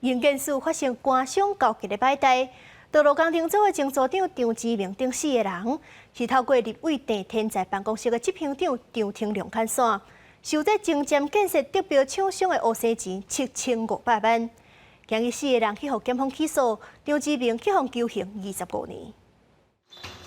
营建署发生官商交易的摆台，道路工程组的前组长张志明等4个人，是透过立委郑天在办公室的执行长张廷良牵线，收在精尖建设得标厂商的乌西钱7500万。今日4个人去互检方起诉，张志明去互求刑25年。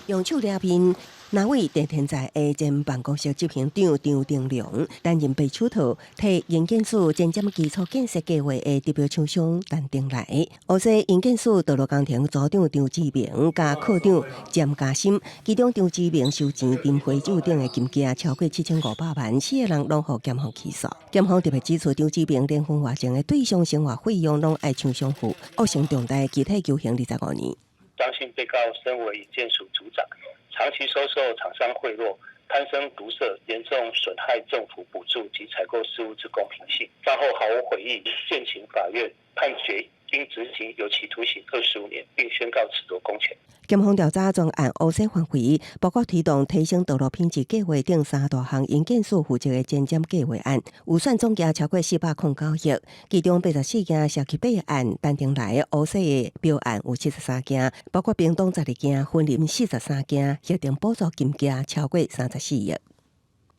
用手抓面，哪位郑天在的前办公室执行长张廷良担任被处头，替营建署前瞻基础建设计划的得标厂商陈定来，乌西营建署道路工程组长张志明加科长詹嘉欣，其中张志明收钱啉回酒等的金额超过7500万，4个人拢互检方起诉。检方特别指出，张志明连婚外情的对象生活费用拢爱厂商付，恶性重大，具体求刑25年。相信被告身为营建署组长，长期收受厂商贿赂，贪生毒色，严重损害政府补助及采购事务之公平性。饭后毫无悔意，建请法院判决应执行有期徒刑25年，并宣告褫夺公权。检方调查专案乌西范围，包括推动提升道路品质计划等3大项营建署负责的前瞻计划案，预算总价超过409亿，其中84件社区备案，单定来乌西的标案有73件，包括屏东12件、婚林43件，协定补助金额超过34亿。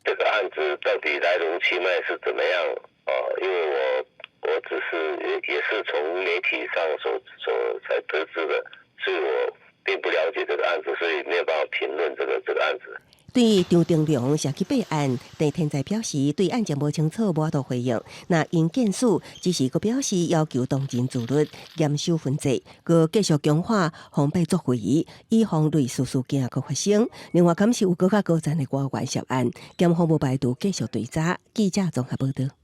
这个案子到底来龙去脉是怎么样？因为我只是也是从媒体上所才得知的，所以我并不了解这个案子，所以没有办法评论这个案子。对于张廷良社区备案，郑天在表示对案件无清楚，无法度回应。那营建署只是佫表示要求当真自律，严守分际，佫继续强化防备作为，以防类似事件佫发生。另外，敢是有佫较高层的官员涉案，检方无排除继续追查。记者综合报道。